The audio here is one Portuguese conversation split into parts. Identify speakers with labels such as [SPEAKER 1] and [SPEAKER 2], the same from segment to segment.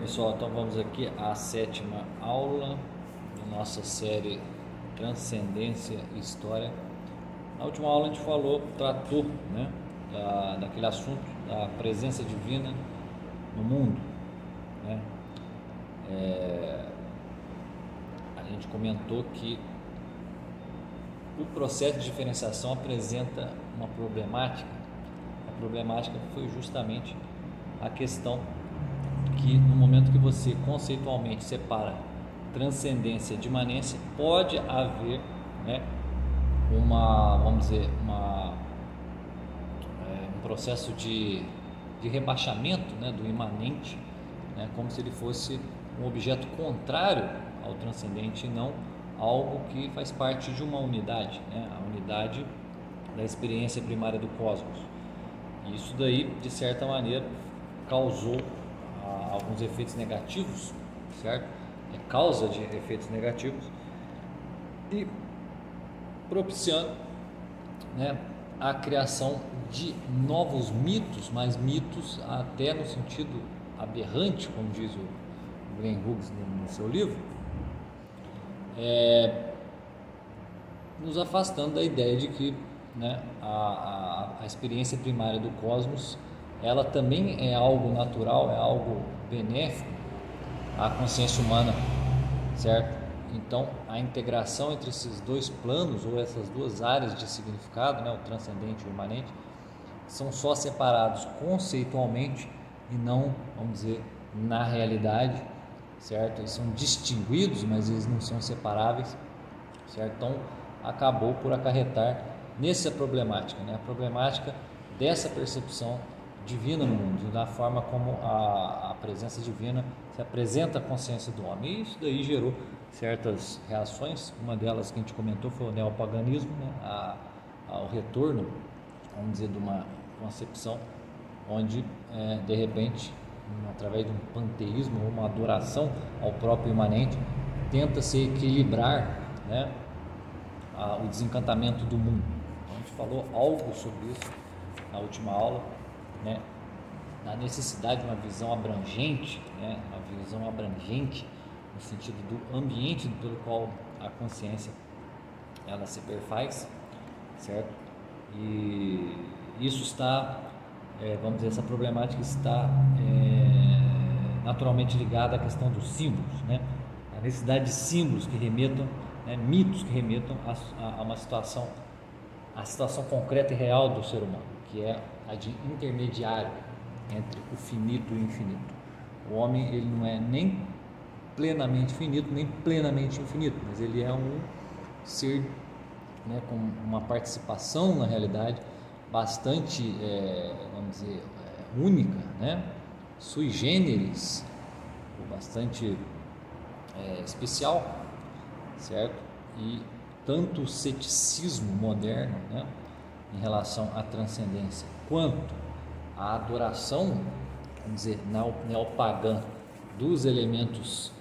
[SPEAKER 1] pessoal, então vamos aqui à sétima aula da nossa série Transcendência e História. Na última aula a gente tratou, né, daquele assunto da presença divina no mundo, né? A gente comentou que o processo de diferenciação apresenta uma problemática. A problemática foi justamente a questão que no momento que você conceitualmente separa transcendência de imanência, pode haver, né, um processo de rebaixamento, né, do imanente, né, como se ele fosse um objeto contrário ao transcendente e não algo que faz parte de uma unidade, né, a unidade da experiência primária do cosmos. E isso daí, de certa maneira, causou alguns efeitos negativos, certo? É causa de efeitos negativos e propiciando, né, a criação de novos mitos, mas mitos até no sentido aberrante, como diz o Glenn Hughes no seu livro, nos afastando da ideia de que, né, a experiência primária do cosmos, ela também é algo natural, é algo benéfico à consciência humana, certo? Então, a integração entre esses dois planos ou essas duas áreas de significado, né, o transcendente e o imanente, são só separados conceitualmente e não, vamos dizer, na realidade, certo? Eles são distinguidos, mas eles não são separáveis, certo? Então, acabou por acarretar nessa problemática, né? A problemática dessa percepção divina no mundo, da forma como a presença divina se apresenta à consciência do homem. E isso daí gerou certas reações. Uma delas que a gente comentou foi o neopaganismo, né? Ao retorno, vamos dizer, de uma concepção onde, de repente, através de um panteísmo ou uma adoração ao próprio imanente, tenta-se equilibrar, né, o desencantamento do mundo. Então, a gente falou algo sobre isso na última aula, né, na necessidade de uma visão abrangente, né, uma visão abrangente no sentido do ambiente pelo qual a consciência ela se perfaz, certo? E isso está, vamos dizer, essa problemática está naturalmente ligada à questão dos símbolos, né? A necessidade de símbolos que remetam, né, mitos que remetam a uma situação, a situação concreta e real do ser humano, que é a de intermediário entre o finito e o infinito. O homem, ele não é nem plenamente finito, nem plenamente infinito, mas ele é um ser, né, com uma participação na realidade bastante, vamos dizer, única, né, sui generis, bastante especial, certo? E tanto o ceticismo moderno, né, em relação à transcendência, quanto a adoração, vamos dizer, neopagã dos elementos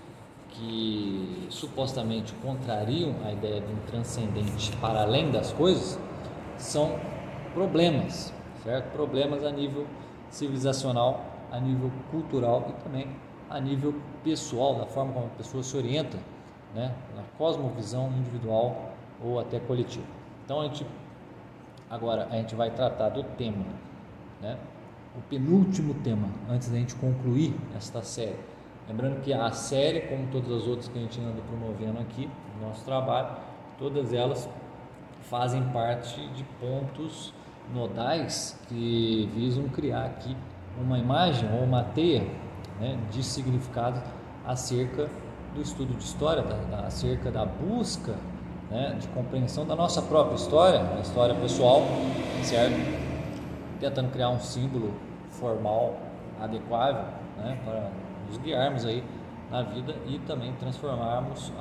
[SPEAKER 1] que supostamente contrariam a ideia de um transcendente para além das coisas, são problemas, certo? Problemas a nível civilizacional, a nível cultural e também a nível pessoal, da forma como a pessoa se orienta, né, na cosmovisão individual ou até coletiva. Então agora a gente vai tratar do tema, né, o penúltimo tema, antes da gente concluir esta série. Lembrando que a série, como todas as outras que a gente anda promovendo aqui no nosso trabalho, todas elas fazem parte de pontos nodais que visam criar aqui uma imagem ou uma teia, né, de significado acerca do estudo de história, acerca da busca, né, de compreensão da nossa própria história, a história pessoal, certo? Tentando criar um símbolo formal adequável, né, para nos guiarmos aí na vida e também transformarmos,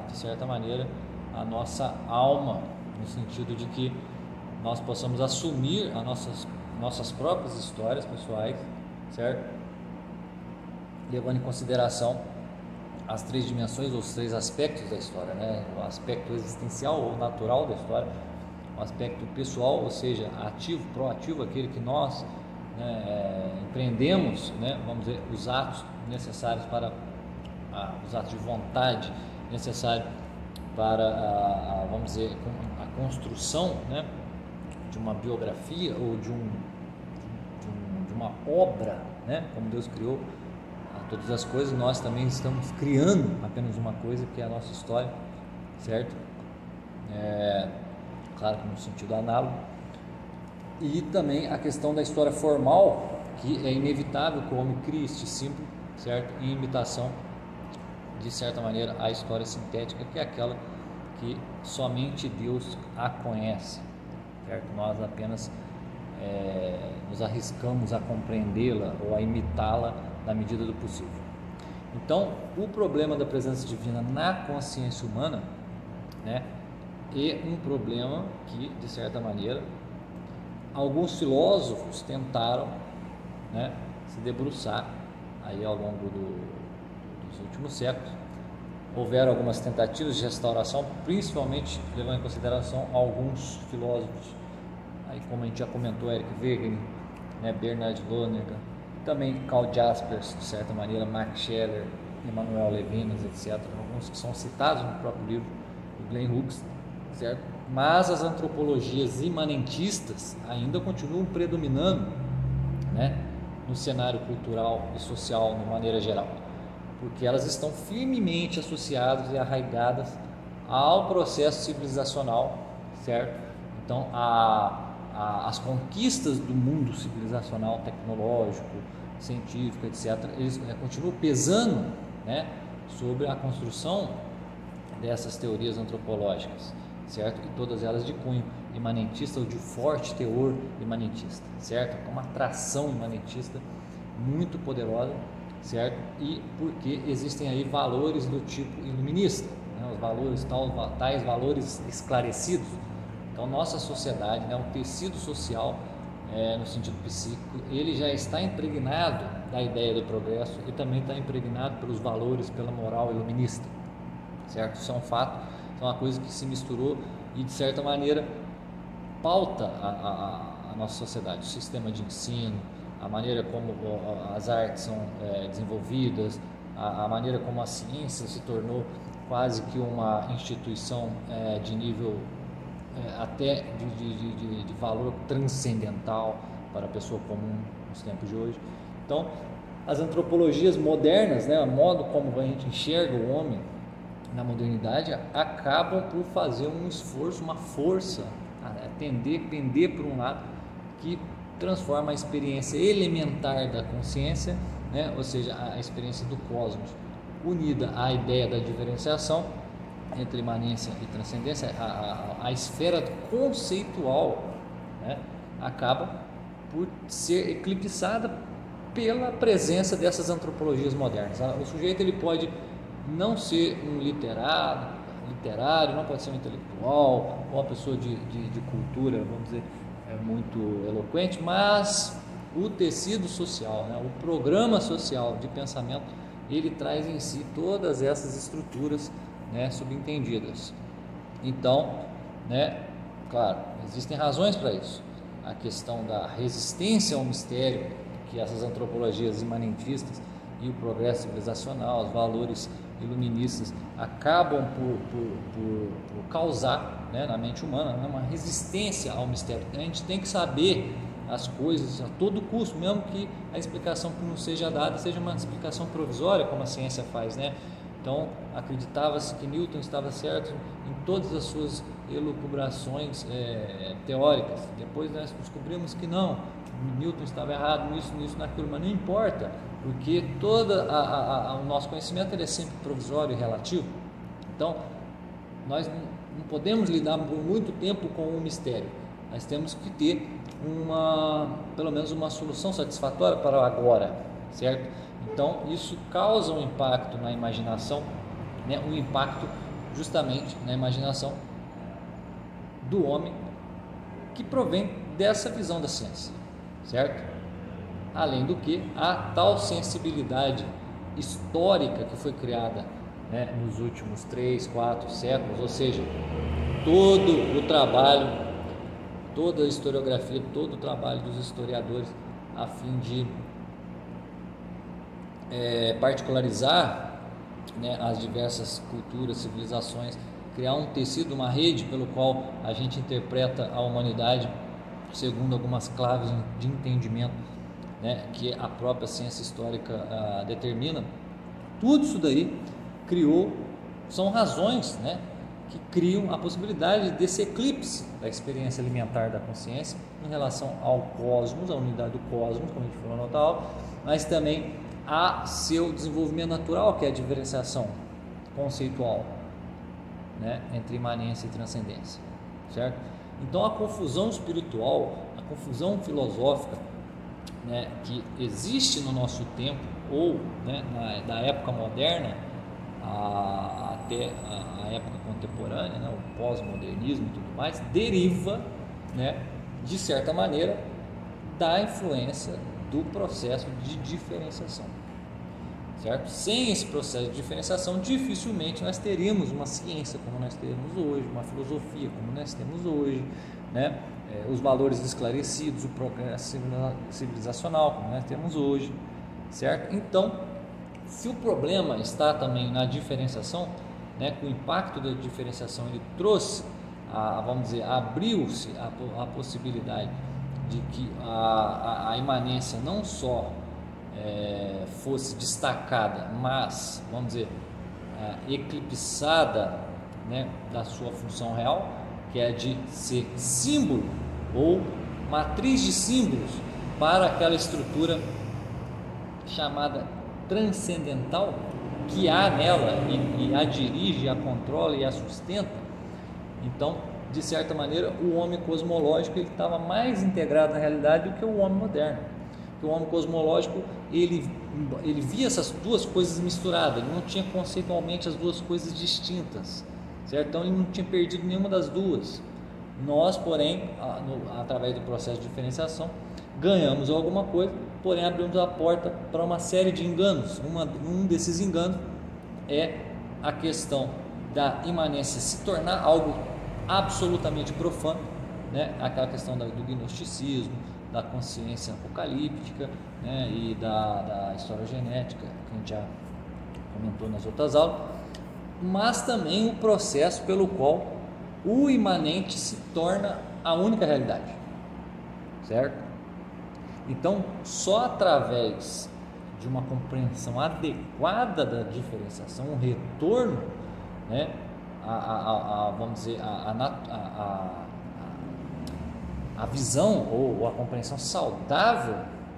[SPEAKER 1] de certa maneira, a nossa alma, no sentido de que nós possamos assumir as nossas próprias histórias pessoais, certo? Levando em consideração as três dimensões, os três aspectos da história, né? O aspecto existencial ou natural da história, o aspecto pessoal, ou seja, ativo, proativo, aquele que nós, né, empreendemos, né, vamos dizer, os atos necessários para os atos de vontade necessários para vamos dizer, a construção, né, de uma biografia ou de uma obra, né, como Deus criou todas as coisas, nós também estamos criando apenas uma coisa, que é a nossa história, certo? Claro que no sentido análogo. E também a questão da história formal, que é inevitável que o homem crie este símbolo, certo? Em imitação, de certa maneira, à história sintética, que é aquela que somente Deus a conhece, certo? Nós apenas nos arriscamos a compreendê-la ou a imitá-la na medida do possível. Então, o problema da presença divina na consciência humana, né, é um problema que, de certa maneira, alguns filósofos tentaram, né, se debruçar aí ao longo dos últimos séculos. Houveram algumas tentativas de restauração, principalmente levando em consideração alguns filósofos, aí, como a gente já comentou, Eric Wegener, né, Bernard Lonergan, também Karl Jaspers, de certa maneira, Max Scheler, Emmanuel Levinas, etc. Alguns que são citados no próprio livro do Glenn Hughes, certo? Mas as antropologias imanentistas ainda continuam predominando, né, no cenário cultural e social de maneira geral, porque elas estão firmemente associadas e arraigadas ao processo civilizacional, certo? Então, as conquistas do mundo civilizacional, tecnológico, científico, etc., eles continuam pesando, né, sobre a construção dessas teorias antropológicas, certo? E todas elas de cunho imanentista ou de forte teor imanentista, certo? Com uma atração imanentista muito poderosa, certo? E porque existem aí valores do tipo iluminista, né? Os valores, tais valores esclarecidos. Então, nossa sociedade, né, o tecido social, no sentido psíquico, ele já está impregnado da ideia do progresso e também está impregnado pelos valores, pela moral iluminista, certo? Isso é um fato, é uma coisa que se misturou e, de certa maneira, pauta a nossa sociedade, o sistema de ensino, a maneira como as artes são desenvolvidas, a maneira como a ciência se tornou quase que uma instituição de nível até de valor transcendental para a pessoa comum nos tempos de hoje. Então, as antropologias modernas, né, o modo como a gente enxerga o homem na modernidade, acabam por fazer um esforço, uma força, pender por um lado, que transforma a experiência elementar da consciência, né, ou seja, a experiência do cosmos, unida à ideia da diferenciação entre imanência e transcendência, a esfera conceitual, né, acaba por ser eclipsada pela presença dessas antropologias modernas. O sujeito ele pode não ser um literário, não pode ser um intelectual, ou uma pessoa de cultura, vamos dizer, muito eloquente, mas o tecido social, né, o programa social de pensamento, ele traz em si todas essas estruturas, né, subentendidas. Então, né, claro, existem razões para isso. A questão da resistência ao mistério, que essas antropologias imanentistas e o progresso civilizacional, os valores iluministas acabam por causar, né, na mente humana, né, uma resistência ao mistério. A gente tem que saber as coisas a todo custo, mesmo que a explicação que nos seja dada seja uma explicação provisória, como a ciência faz, né? Então, acreditava-se que Newton estava certo em todas as suas elucubrações teóricas. Depois nós descobrimos que não, Newton estava errado nisso, naquilo, mas não importa, porque todo o nosso conhecimento ele é sempre provisório e relativo. Então, nós não podemos lidar por muito tempo com o mistério. Nós temos que ter pelo menos uma solução satisfatória para o agora, certo? Então, isso causa um impacto na imaginação, né? Um impacto justamente na imaginação do homem que provém dessa visão da ciência, certo? Além do que, a tal sensibilidade histórica que foi criada, né, nos últimos 3, 4 séculos, ou seja, todo o trabalho, toda a historiografia, todo o trabalho dos historiadores a fim de particularizar, né, as diversas culturas, civilizações, criar um tecido, uma rede pelo qual a gente interpreta a humanidade segundo algumas claves de entendimento, né, que a própria ciência histórica determina. Tudo isso daí são razões, né, que criam a possibilidade desse eclipse da experiência alimentar da consciência em relação ao cosmos, a unidade do cosmos, como a gente falou na outra aula, mas também a seu desenvolvimento natural, que é a diferenciação conceitual, né, entre imanência e transcendência, certo? Então a confusão espiritual, a confusão filosófica, né, que existe no nosso tempo, ou, né, da época moderna até a época contemporânea, né, o pós-modernismo e tudo mais, deriva, né, de certa maneira, da influência do processo de diferenciação, certo? Sem esse processo de diferenciação, dificilmente nós teríamos uma ciência como nós temos hoje, uma filosofia como nós temos hoje, né? Os valores esclarecidos, o progresso civilizacional como nós temos hoje, certo? Então, se o problema está também na diferenciação, né, com o impacto da diferenciação, ele trouxe, vamos dizer, abriu-se a possibilidade de que a imanência não só fosse destacada, mas, vamos dizer, eclipsada, né, da sua função real, que é de ser símbolo ou matriz de símbolos para aquela estrutura chamada transcendental que há nela e a dirige, a controla e a sustenta. Então, de certa maneira, o homem cosmológico ele estava mais integrado na realidade do que o homem moderno. Porque o homem cosmológico ele via essas duas coisas misturadas, ele não tinha conceitualmente as duas coisas distintas, certo? Então ele não tinha perdido nenhuma das duas. Nós, porém, através do processo de diferenciação, ganhamos alguma coisa, porém abrimos a porta para uma série de enganos. Um desses enganos é a questão da imanência se tornar algo absolutamente profano, né? Aquela questão do gnosticismo, da consciência apocalíptica, né? E da história genética, que a gente já comentou nas outras aulas, mas também o processo pelo qual o imanente se torna a única realidade, certo? Então, só através de uma compreensão adequada da diferenciação, um retorno, né, vamos dizer, a visão ou a compreensão saudável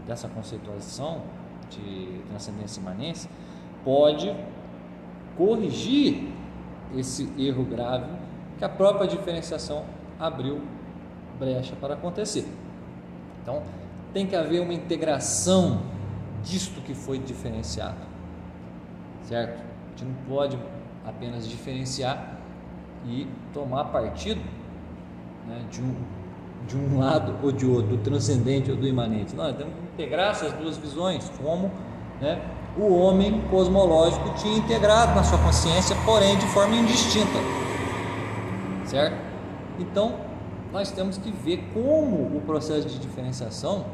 [SPEAKER 1] dessa conceituação de transcendência e imanência, pode corrigir esse erro grave que a própria diferenciação abriu brecha para acontecer. Então, tem que haver uma integração disto que foi diferenciado, certo? A gente não pode apenas diferenciar e tomar partido, né, de um lado ou de outro, do transcendente ou do imanente. Não, temos que integrar essas duas visões, como, né, o homem cosmológico tinha integrado na sua consciência, porém de forma indistinta, certo? Então, nós temos que ver como o processo de diferenciação,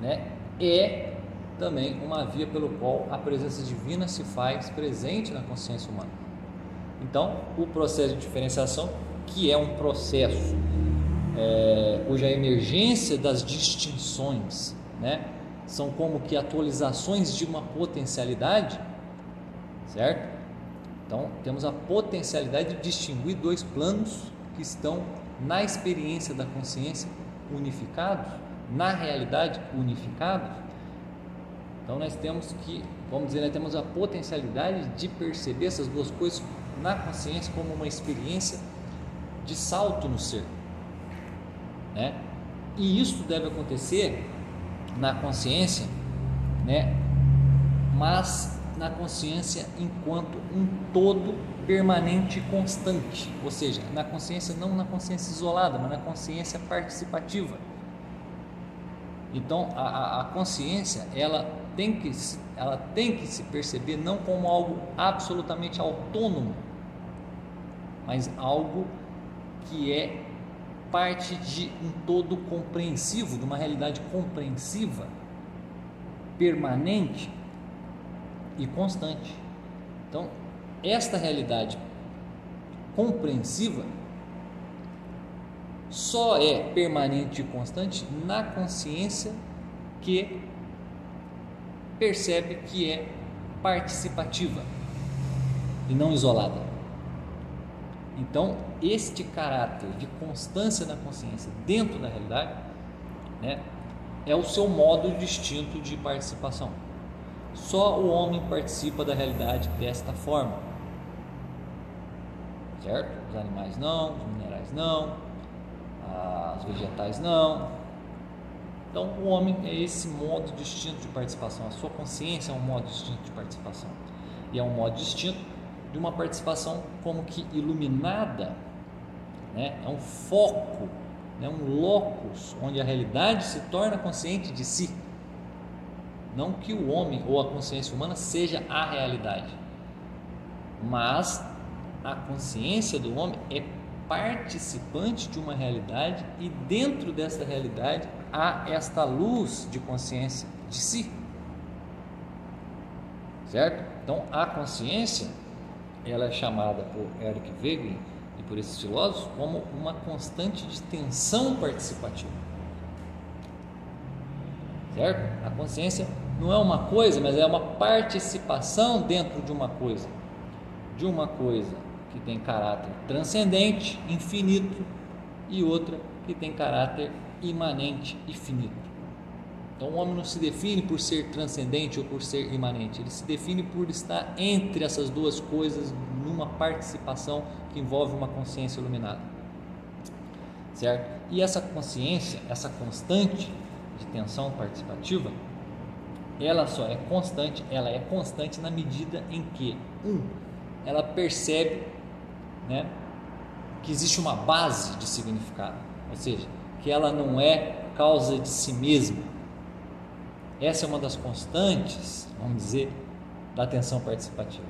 [SPEAKER 1] né, é também uma via pelo qual a presença divina se faz presente na consciência humana. Então, o processo de diferenciação, que é um processo cuja emergência das distinções, né, são como que atualizações de uma potencialidade, certo? Então, temos a potencialidade de distinguir dois planos que estão na experiência da consciência unificados, na realidade unificados. Então, nós temos que, vamos dizer, nós temos a potencialidade de perceber essas duas coisas na consciência como uma experiência de salto no ser, né? E isso deve acontecer na consciência, né? Mas na consciência enquanto um todo permanente e constante, ou seja, na consciência, não na consciência isolada, mas na consciência participativa. Então a consciência ela tem que se perceber não como algo absolutamente autônomo, mas algo que é parte de um todo compreensivo, de uma realidade compreensiva, permanente e constante. Então, esta realidade compreensiva só é permanente e constante na consciência que percebe que é participativa e não isolada. Então, este caráter de constância na consciência dentro da realidade, né, é o seu modo distinto de participação. Só o homem participa da realidade desta forma, certo? Os animais não, os minerais não, os vegetais não. Então, o homem é esse modo distinto de participação. A sua consciência é um modo distinto de participação, e é um modo distinto de uma participação como que iluminada, né? É um foco, né? Um locus onde a realidade se torna consciente de si. Não que o homem ou a consciência humana seja a realidade, mas a consciência do homem é participante de uma realidade, e dentro dessa realidade há esta luz de consciência de si, certo? Então, a consciência, ela é chamada por Eric Wegelin e por esses filósofos como uma constante de tensão participativa, certo? A consciência não é uma coisa, mas é uma participação dentro de uma coisa que tem caráter transcendente, infinito, e outra que tem caráter imanente e finito. Então, o homem não se define por ser transcendente ou por ser imanente, ele se define por estar entre essas duas coisas, numa participação que envolve uma consciência iluminada, certo? E essa consciência, essa constante de tensão participativa, ela é constante na medida em que, ela percebe, né, que existe uma base de significado, ou seja, que ela não é causa de si mesma. Essa é uma das constantes, vamos dizer, da atenção participativa.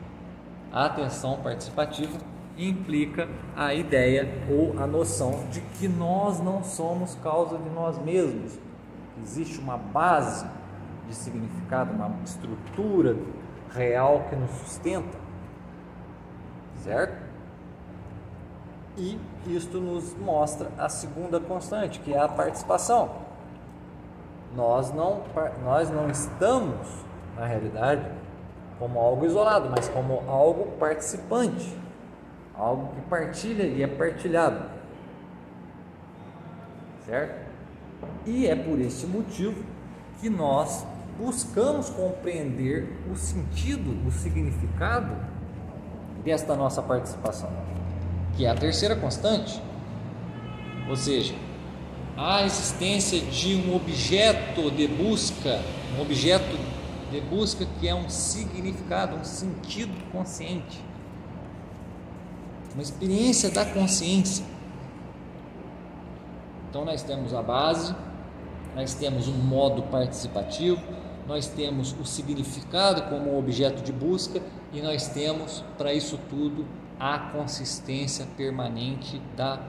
[SPEAKER 1] A atenção participativa implica a ideia ou a noção de que nós não somos causa de nós mesmos. Existe uma base de significado, uma estrutura real que nos sustenta, certo? E isto nos mostra a segunda constante, que é a participação. Nós não estamos, na realidade, como algo isolado, mas como algo participante, algo que partilha e é partilhado, certo? E é por este motivo que nós buscamos compreender o sentido, o significado desta nossa participação, que é a terceira constante, ou seja, a existência de um objeto de busca que é um significado, um sentido consciente, uma experiência da consciência. Então, nós temos a base, nós temos um modo participativo, nós temos o significado como objeto de busca, e nós temos, para isso tudo, a consistência permanente da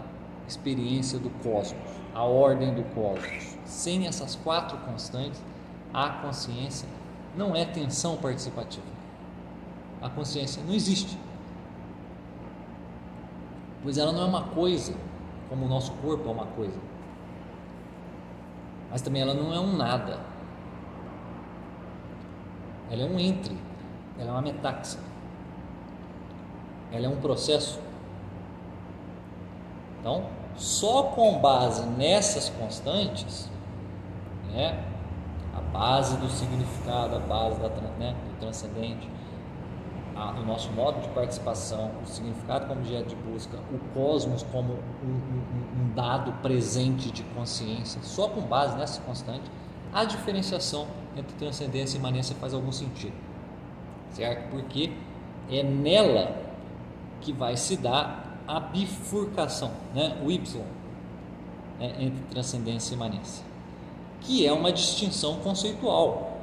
[SPEAKER 1] experiência do cosmos, a ordem do cosmos. Sem essas quatro constantes, a consciência não é tensão participativa. A consciência não existe, pois ela não é uma coisa, como o nosso corpo é uma coisa, mas também ela não é um nada. Ela é um entre, ela é uma metáxia, ela é um processo. Então, só com base nessas constantes, né, a base do significado, a base do transcendente, o nosso modo de participação, o significado como objeto de busca, o cosmos como um dado presente de consciência, só com base nessa constante, a diferenciação entre transcendência e imanência faz algum sentido, certo? Porque é nela que vai se dar a bifurcação, né? O Y, né, entre transcendência e imanência, que é uma distinção conceitual,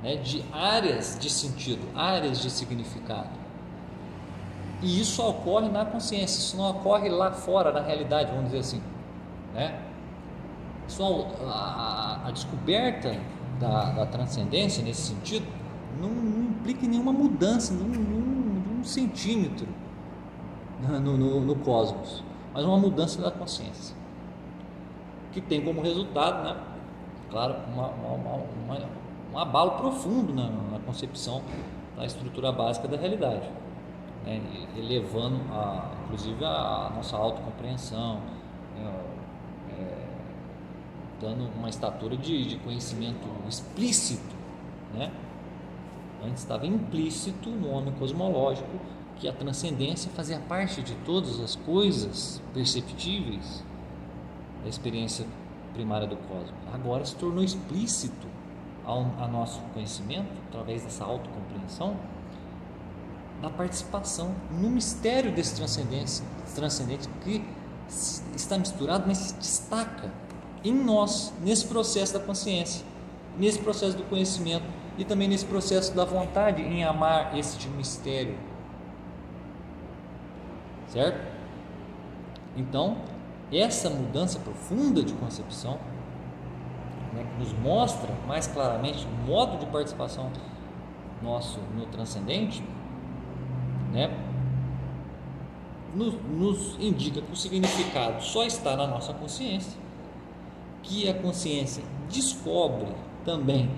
[SPEAKER 1] né, de áreas de sentido, áreas de significado. E isso ocorre na consciência, isso não ocorre lá fora, na realidade, vamos dizer assim. né? Só a descoberta da transcendência nesse sentido não implica em nenhuma mudança, num centímetro no cosmos, mas uma mudança da consciência, que tem como resultado, né, claro, um abalo profundo na concepção da estrutura básica da realidade, né, elevando inclusive a nossa autocompreensão, dando uma estatura de conhecimento explícito, né? Antes estava implícito no homem cosmológico que a transcendência fazia parte de todas as coisas perceptíveis da experiência primária do cosmos. Agora se tornou explícito a nosso conhecimento, através dessa autocompreensão, da participação no mistério desse transcendente que está misturado, mas se destaca em nós, nesse processo da consciência, nesse processo do conhecimento e também nesse processo da vontade em amar este mistério, certo? Então, essa mudança profunda de concepção, né, que nos mostra mais claramente o modo de participação nosso no transcendente, né, nos indica que o significado só está na nossa consciência, que a consciência descobre também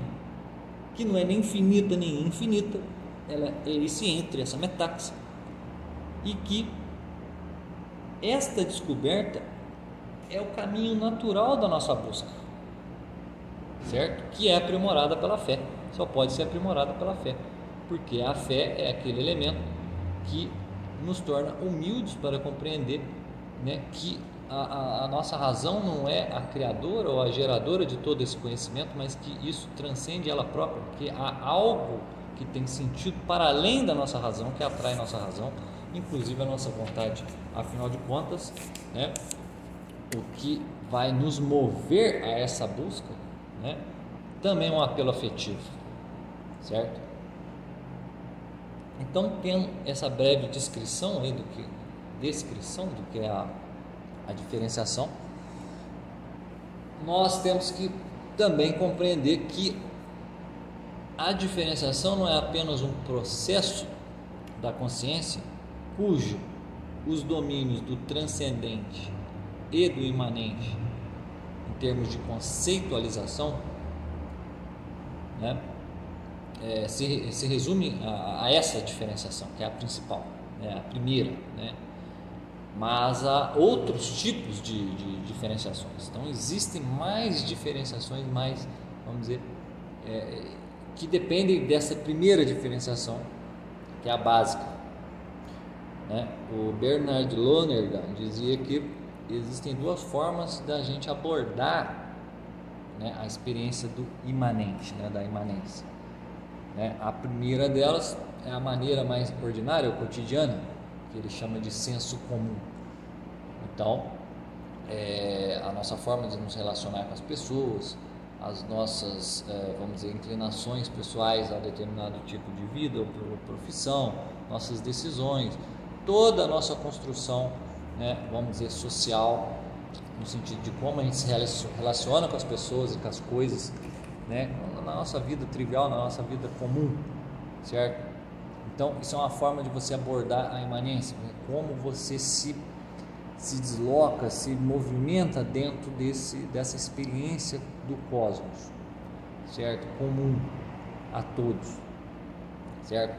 [SPEAKER 1] que não é nem infinita nem infinita, ela é esse entre, essa metáxia, e que esta descoberta é o caminho natural da nossa busca, certo? Que é aprimorada pela fé, só pode ser aprimorada pela fé, porque a fé é aquele elemento que nos torna humildes para compreender, né, que a nossa razão não é a criadora ou a geradora de todo esse conhecimento, mas que isso transcende ela própria, que há algo que tem sentido para além da nossa razão, que atrai nossa razão, inclusive a nossa vontade. Afinal de contas, né, o que vai nos mover a essa busca, né, também é um apelo afetivo, certo? Então, tendo essa breve descrição aí do que é a diferenciação, nós temos que também compreender que a diferenciação não é apenas um processo da consciência cujo os domínios do transcendente e do imanente, em termos de conceitualização, né, se resume a essa diferenciação, que é a principal, né, a primeira, né? Mas há outros tipos de diferenciações. Então existem mais diferenciações, mais, vamos dizer, que dependem dessa primeira diferenciação, que é a básica, né? O Bernard Lonergan dizia que existem duas formas da gente abordar, né, a experiência do imanente, né, da imanência, né? A primeira delas é a maneira mais ordinária, ou cotidiana, que ele chama de senso comum. Então, a nossa forma de nos relacionar com as pessoas, as nossas, vamos dizer, inclinações pessoais a determinado tipo de vida ou profissão, nossas decisões, toda a nossa construção, né, vamos dizer, social, no sentido de como a gente se relaciona com as pessoas e com as coisas, né, na nossa vida trivial, na nossa vida comum, certo? Então, isso é uma forma de você abordar a imanência, né? Como você se desloca, se movimenta dentro dessa experiência do cosmos, certo? Comum a todos, certo?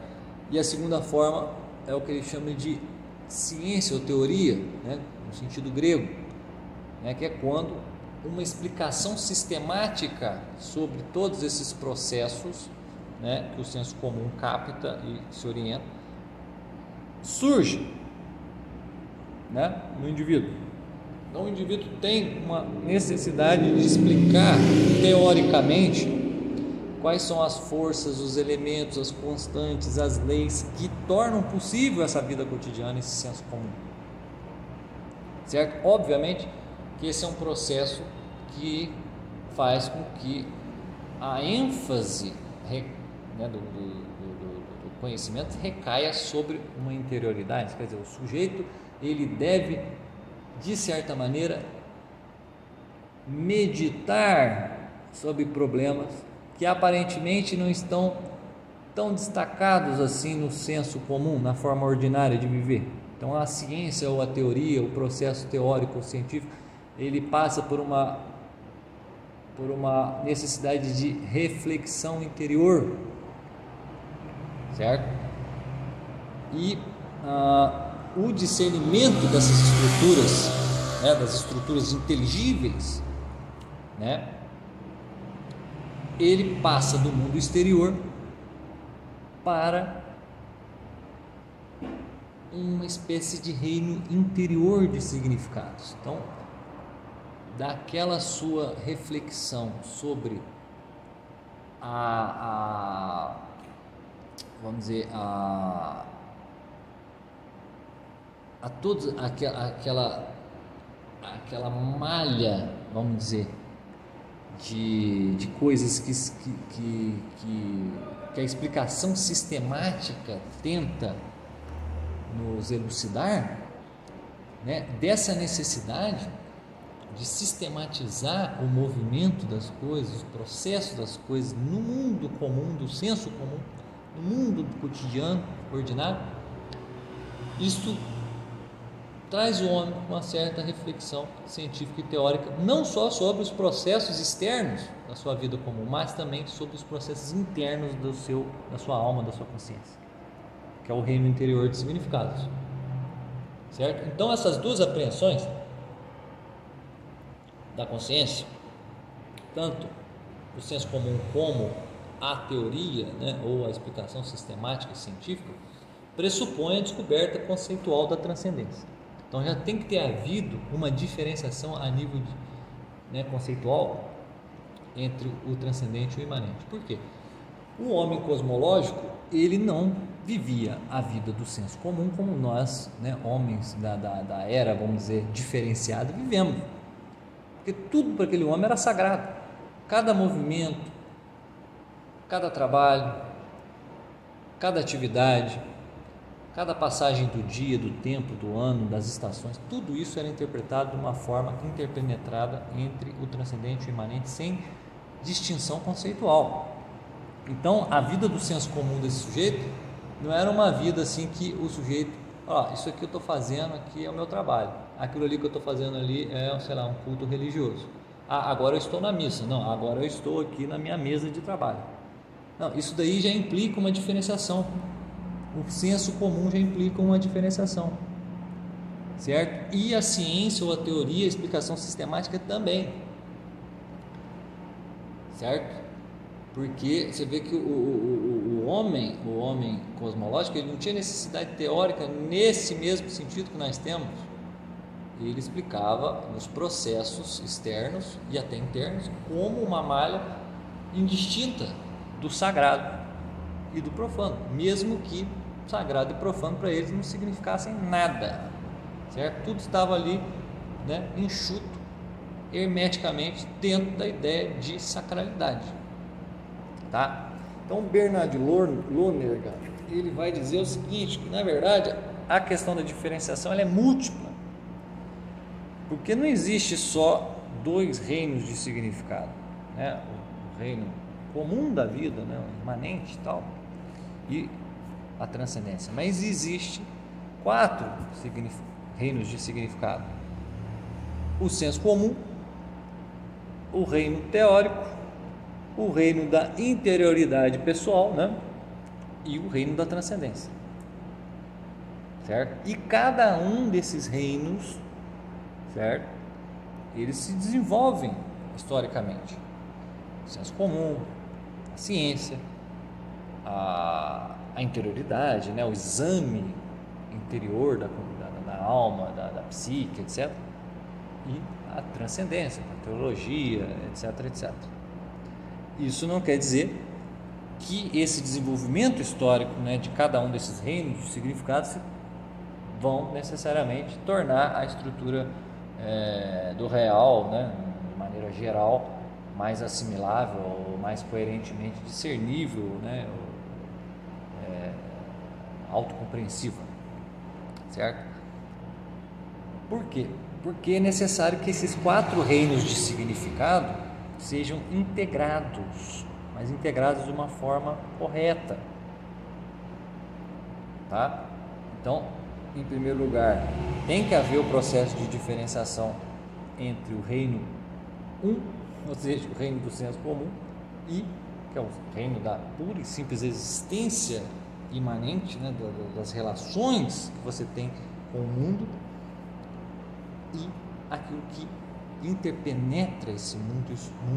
[SPEAKER 1] E a segunda forma é o que ele chama de ciência ou teoria, né? No sentido grego, né? Que é quando uma explicação sistemática sobre todos esses processos, né, que o senso comum capta e se orienta, surge, né, no indivíduo. Então o indivíduo tem uma necessidade de explicar teoricamente quais são as forças, os elementos, as constantes, as leis que tornam possível essa vida cotidiana, esse senso comum, certo? Obviamente que esse é um processo que faz com que a ênfase, né, do conhecimento recaia sobre uma interioridade, quer dizer, o sujeito ele deve, de certa maneira, meditar sobre problemas que aparentemente não estão tão destacados assim no senso comum, na forma ordinária de viver. Então a ciência ou a teoria, o processo teórico ou científico, ele passa por uma necessidade de reflexão interior, certo? E o discernimento dessas estruturas, né, das estruturas inteligíveis, né, ele passa do mundo exterior para uma espécie de reino interior de significados. Então, daquela sua reflexão sobre vamos dizer, a toda aquela malha, vamos dizer, de coisas que a explicação sistemática tenta nos elucidar, né? Dessa necessidade de sistematizar o movimento das coisas, o processo das coisas no mundo comum, do senso comum, no mundo cotidiano, ordinário. Isto traz o homem uma certa reflexão científica e teórica, não só sobre os processos externos da sua vida comum, mas também sobre os processos internos da sua alma, da sua consciência, que é o reino interior de significados, certo? Então essas duas apreensões da consciência, tanto o senso comum como a teoria, né, ou a explicação sistemática e científica, pressupõe a descoberta conceitual da transcendência. Então já tem que ter havido uma diferenciação a nível conceitual entre o transcendente e o imanente. Por quê? O homem cosmológico, ele não vivia a vida do senso comum como nós, né, homens da era, vamos dizer, diferenciada, vivemos. Porque tudo para aquele homem era sagrado. Cada movimento, cada trabalho, cada atividade, cada passagem do dia, do tempo, do ano, das estações, tudo isso era interpretado de uma forma interpenetrada entre o transcendente e o imanente, sem distinção conceitual. Então, a vida do senso comum desse sujeito não era uma vida assim que o sujeito, isso aqui eu estou fazendo, aqui é o meu trabalho, aquilo ali que eu estou fazendo ali é, sei lá, um culto religioso. Agora eu estou na missa. Não, agora eu estou aqui na minha mesa de trabalho. Não, isso daí já implica uma diferenciação. O senso comum já implica uma diferenciação, certo? E a ciência ou a teoria, a explicação sistemática também, certo? Porque você vê que o homem cosmológico, ele não tinha necessidade teórica nesse mesmo sentido que nós temos. Ele explicava nos processos externos e até internos como uma malha indistinta do sagrado e do profano, mesmo que sagrado e profano para eles não significassem nada, certo? Tudo estava ali, né, enxuto, hermeticamente dentro da ideia de sacralidade, tá? Então Bernard Lonergan, ele vai dizer o seguinte, que na verdade a questão da diferenciação ela é múltipla, porque não existe só dois reinos de significado, né? O reino comum da vida, né, o imanente e tal, e a transcendência, mas existe 4 reinos de significado: o senso comum, o reino teórico, o reino da interioridade pessoal, né, e o reino da transcendência, certo? E cada um desses reinos, certo, eles se desenvolvem historicamente: o senso comum, a ciência, a interioridade, né, o exame interior da alma, da psique, etc. E a transcendência, a teologia, etc, etc. Isso não quer dizer que esse desenvolvimento histórico, né, de cada um desses reinos de significados vão necessariamente tornar a estrutura do real, né, de maneira geral, mais assimilável ou mais coerentemente discernível, né, autocompreensiva, certo? Por quê? Porque é necessário que esses 4 reinos de significado sejam integrados, mas integrados de uma forma correta, tá? Então, em primeiro lugar, tem que haver o processo de diferenciação entre o reino 1, ou seja, o reino do senso comum, e que é o reino da pura e simples existência imanente, né, das relações que você tem com o mundo, e aquilo que interpenetra esse mundo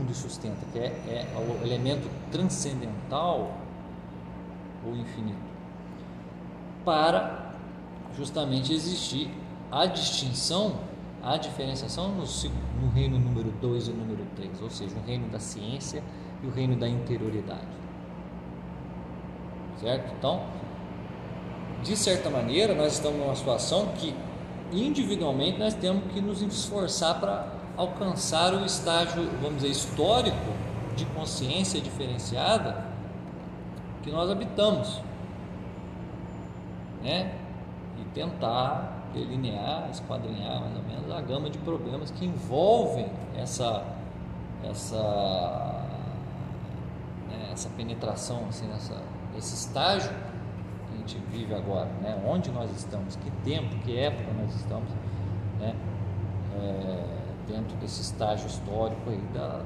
[SPEAKER 1] e sustenta, que é o elemento transcendental ou infinito, para justamente existir a distinção, a diferenciação no reino número 2 e número 3, ou seja, o reino da ciência e o reino da interioridade, certo? Então, de certa maneira, nós estamos numa situação que individualmente nós temos que nos esforçar para alcançar o estágio, vamos dizer, histórico de consciência diferenciada que nós habitamos, né? E tentar delinear, esquadrinhar mais ou menos a gama de problemas que envolvem essa penetração, assim, esse estágio que a gente vive agora, né? Onde nós estamos, que tempo, que época nós estamos, né? Dentro desse estágio histórico aí da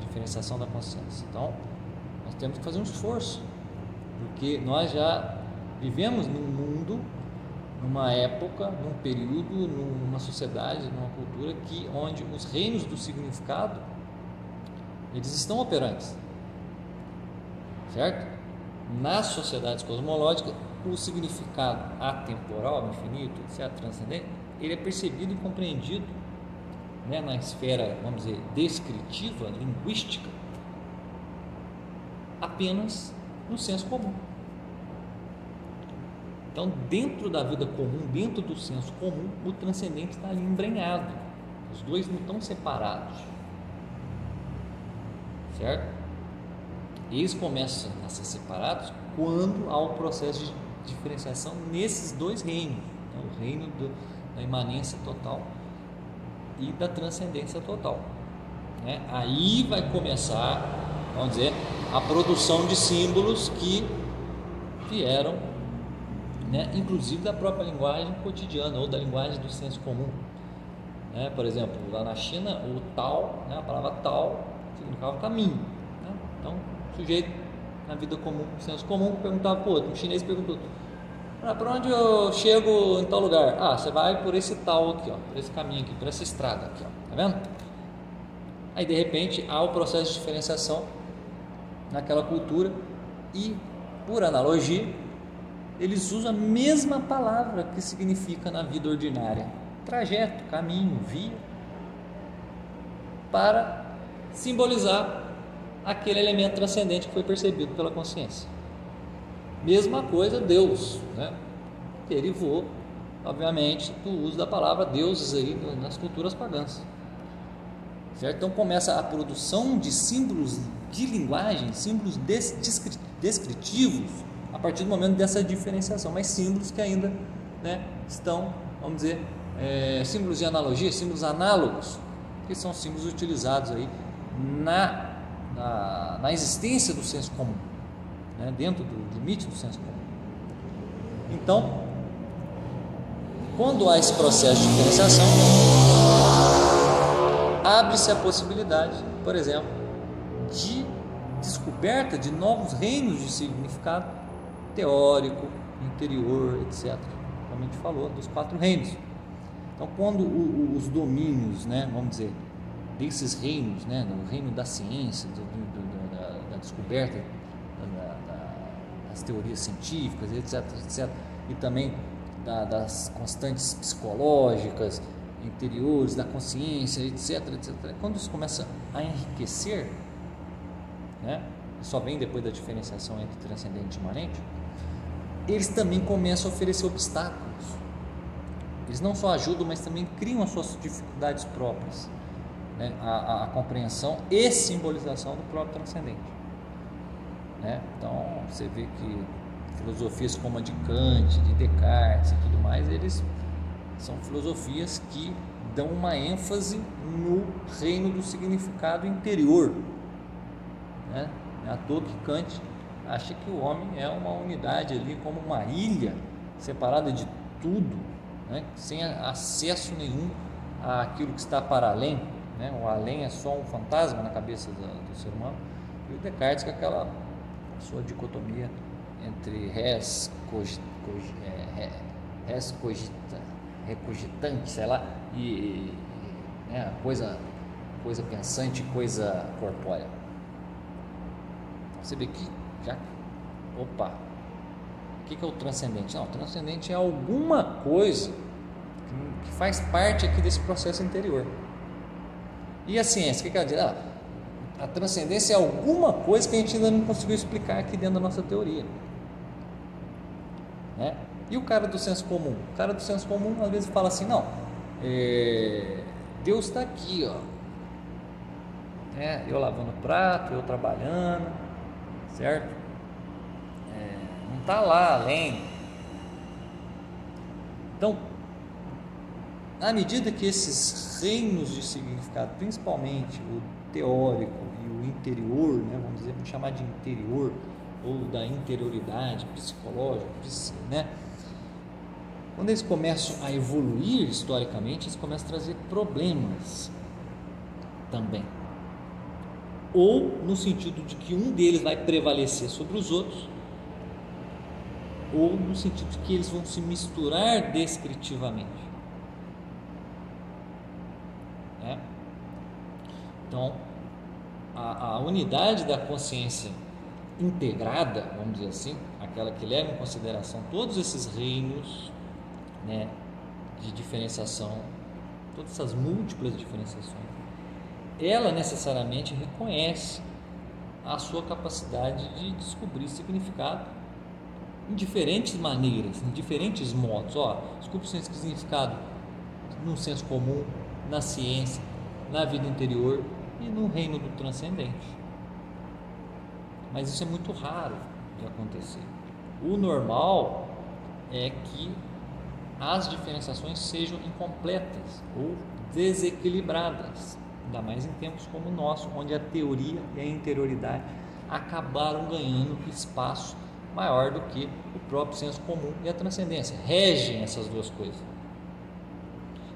[SPEAKER 1] diferenciação da consciência. Então, nós temos que fazer um esforço, porque nós já vivemos num mundo, numa época, num período, numa sociedade, numa cultura onde os reinos do significado eles estão operantes, certo? Nas sociedades cosmológicas, o significado atemporal, infinito, etc., transcendente, ele é percebido e compreendido, né, na esfera, vamos dizer, descritiva, linguística, apenas no senso comum. Então, dentro da vida comum, dentro do senso comum, o transcendente está ali embrenhado. Os dois não estão separados, certo? Eles começam a ser separados quando há o processo de diferenciação nesses dois reinos, né? O reino da imanência total e da transcendência total, né? Aí vai começar, vamos dizer, a produção de símbolos que vieram, né, inclusive da própria linguagem cotidiana ou da linguagem do senso comum, né? Por exemplo, lá na China, o Tao, né, a palavra Tao significava caminho, né? Então, o sujeito na vida comum, no senso comum, perguntava para o outro. Um chinês perguntou: para onde eu chego em tal lugar? Ah, você vai por esse tal aqui, ó, por esse caminho aqui, por essa estrada aqui, ó, tá vendo? Aí de repente há o processo de diferenciação naquela cultura e, por analogia, eles usam a mesma palavra que significa na vida ordinária, trajeto, caminho, via, para simbolizar aquele elemento transcendente que foi percebido pela consciência. Mesma coisa Deus, né? Derivou, obviamente, do uso da palavra deuses aí nas culturas pagãs, certo? Então começa a produção de símbolos de linguagem, símbolos descritivos, a partir do momento dessa diferenciação, mas símbolos que ainda, né, estão, vamos dizer, símbolos de analogia, símbolos análogos, que são símbolos utilizados aí na existência do senso comum, né, dentro do limite do senso comum. Então, quando há esse processo de diferenciação, abre-se a possibilidade, por exemplo, de descoberta de novos reinos de significado teórico, interior, etc. Como a gente falou, dos 4 reinos. Então, quando os domínios, né, vamos dizer, desses reinos, né, no reino da ciência, da descoberta, das teorias científicas, etc., etc., e também das constantes psicológicas, interiores, da consciência, etc., etc., quando isso começa a enriquecer, né, só vem depois da diferenciação entre transcendente e imanente, eles também começam a oferecer obstáculos. Eles não só ajudam, mas também criam as suas dificuldades próprias, né, a compreensão e simbolização do próprio transcendente, né? Então você vê que filosofias como a de Kant, de Descartes e tudo mais, eles são filosofias que dão uma ênfase no reino do significado interior, né? Não é à toa que Kant acha que o homem é uma unidade ali, como uma ilha separada de tudo, né? Sem acesso nenhum àquilo que está para além, né? O além é só um fantasma na cabeça do ser humano. E o Descartes, com aquela sua dicotomia entre res recogitante, sei lá, e né, coisa pensante, coisa corpórea. Você vê que já, opa, o que é o transcendente? Não, o transcendente é alguma coisa que faz parte aqui desse processo interior. E a ciência, o que ela diz? A transcendência é alguma coisa que a gente ainda não conseguiu explicar aqui dentro da nossa teoria, né? E o cara do senso comum? O cara do senso comum às vezes fala assim, não, Deus está aqui, ó, eu lavando prato, eu trabalhando, certo? Não está lá além. Então, à medida que esses reinos de significado, principalmente o teórico e o interior, né, vamos chamar de interior, ou da interioridade psicológica, né? Quando eles começam a evoluir historicamente, eles começam a trazer problemas também. Ou no sentido de que um deles vai prevalecer sobre os outros, ou no sentido de que eles vão se misturar descritivamente, né? Então, a unidade da consciência integrada, vamos dizer assim, aquela que leva em consideração todos esses reinos, né, de diferenciação, todas essas múltiplas diferenciações, ela necessariamente reconhece a sua capacidade de descobrir significado em diferentes maneiras, em diferentes modos. Descubra o significado no senso comum, na ciência, na vida interior e no reino do transcendente. Mas isso é muito raro de acontecer. O normal é que as diferenciações sejam incompletas ou desequilibradas, ainda mais em tempos como o nosso, onde a teoria e a interioridade acabaram ganhando espaço maior do que o próprio senso comum e a transcendência, regem essas duas coisas.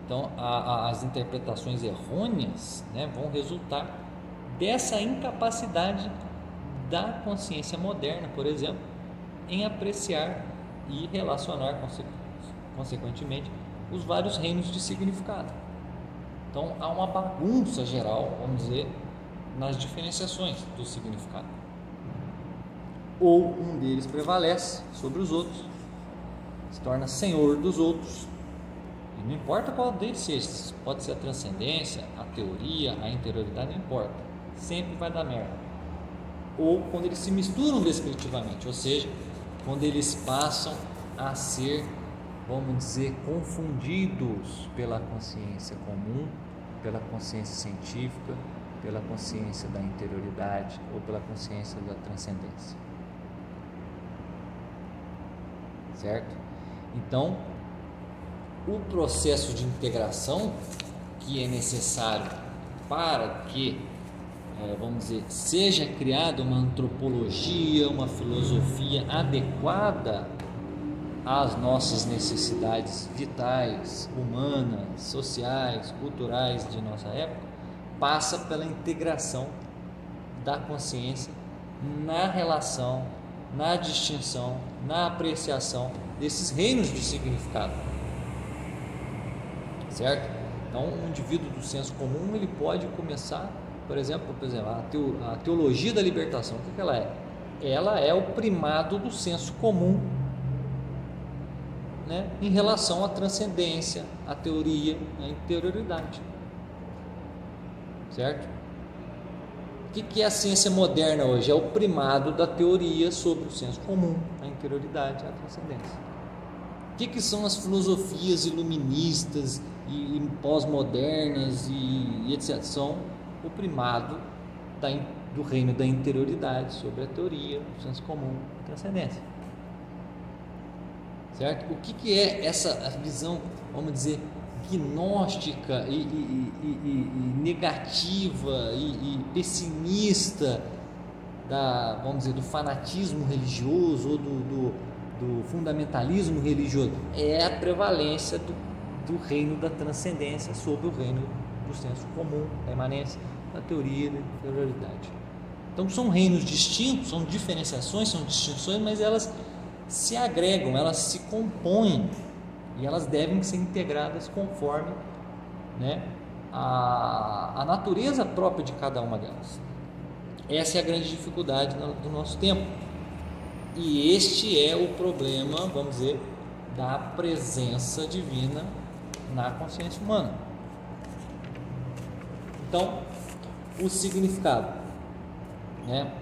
[SPEAKER 1] Então, as interpretações errôneas, né, vão resultar dessa incapacidade da consciência moderna, por exemplo, em apreciar e relacionar consequentemente os vários reinos de significado. Então há uma bagunça geral, vamos dizer, nas diferenciações do significado. Ou um deles prevalece sobre os outros, se torna senhor dos outros, e não importa qual deles seja, pode ser a transcendência, a teoria, a interioridade, não importa, sempre vai dar merda. Ou quando eles se misturam descritivamente, ou seja, quando eles passam a ser, vamos dizer, confundidos pela consciência comum, pela consciência científica, pela consciência da interioridade ou pela consciência da transcendência. Certo? Então, o processo de integração que é necessário para que, vamos dizer, seja criada uma antropologia, uma filosofia adequada às nossas necessidades vitais, humanas, sociais, culturais de nossa época, passa pela integração da consciência na relação, na distinção, na apreciação desses reinos de significado, certo? Então, um indivíduo do senso comum, ele pode começar, por exemplo, a teologia da libertação. O que ela é? Ela é o primado do senso comum, né, em relação à transcendência, à teoria, à interioridade, certo? O que é a ciência moderna hoje? É o primado da teoria sobre o senso comum, a interioridade, a transcendência. O que são as filosofias iluministas e pós-modernas e etc? São o primado do reino da interioridade sobre a teoria, o senso comum, a transcendência. certo? O que é essa visão, vamos dizer, gnóstica e negativa e pessimista vamos dizer, do fanatismo religioso ou do fundamentalismo religioso? É a prevalência do reino da transcendência sobre o reino do senso comum, da imanência, da teoria da interioridade. Então são reinos distintos, são diferenciações, são distinções, mas elas se agregam, elas se compõem e elas devem ser integradas conforme, né, a natureza própria de cada uma delas. Essa é a grande dificuldade do nosso tempo. E este é o problema, vamos dizer, da presença divina na consciência humana. Então, o significado, né,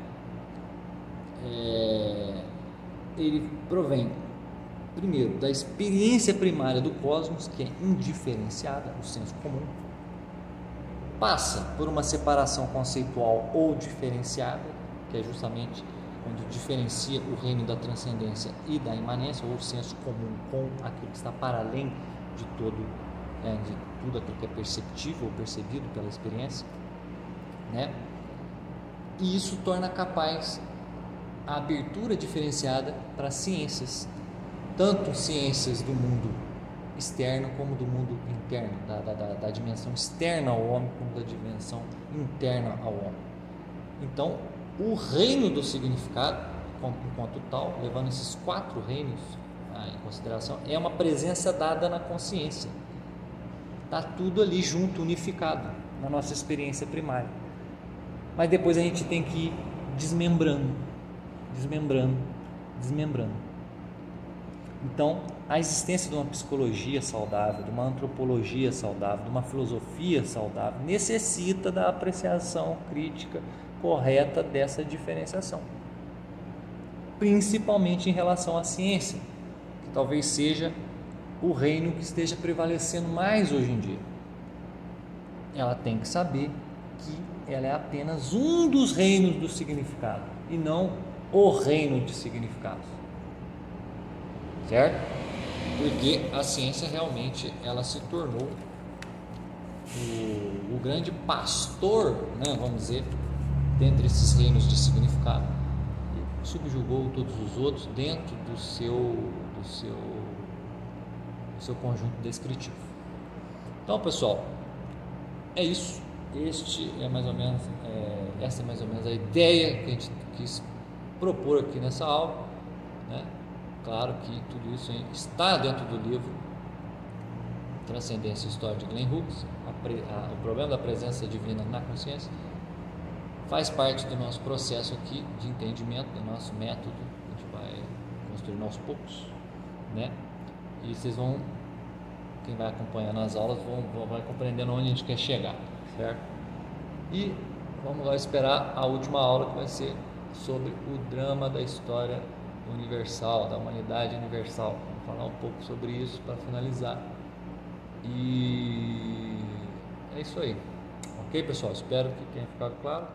[SPEAKER 1] ele provém, primeiro, da experiência primária do cosmos, que é indiferenciada, o senso comum, passa por uma separação conceitual ou diferenciada, que é justamente quando diferencia o reino da transcendência e da imanência, ou o senso comum com aquilo que está para além de de tudo aquilo que é perceptível ou percebido pela experiência, né? E isso torna capaz a abertura diferenciada para ciências, tanto ciências do mundo externo como do mundo interno, da dimensão externa ao homem como da dimensão interna ao homem. Então, o reino do significado, enquanto tal, levando esses 4 reinos em consideração, é uma presença dada na consciência. Está tudo ali junto, unificado, na nossa experiência primária. Mas depois a gente tem que ir desmembrando. Então, a existência de uma psicologia saudável, de uma antropologia saudável, de uma filosofia saudável, necessita da apreciação crítica correta dessa diferenciação, principalmente em relação à ciência, que talvez seja o reino que esteja prevalecendo mais hoje em dia. Ela tem que saber que ela é apenas um dos reinos do significado e não o reino de significados, certo? Porque a ciência realmente ela se tornou o grande pastor, né, vamos dizer, dentre esses reinos de significado, e subjugou todos os outros dentro do seu conjunto descritivo. Então, pessoal, é isso. Essa é mais ou menos a ideia que a gente quis propor aqui nessa aula, né? Claro que tudo isso está dentro do livro Transcendência e História de Glenn Hughes. O problema da presença divina na consciência faz parte do nosso processo aqui de entendimento, do nosso método, que a gente vai construindo aos poucos, né? E vocês vão, quem vai acompanhando as aulas, vai compreendendo onde a gente quer chegar, certo? E vamos lá esperar a última aula, que vai ser sobre o drama da história universal, da humanidade universal. Vamos falar um pouco sobre isso para finalizar. E é isso aí. Ok, pessoal? Espero que tenha ficado claro.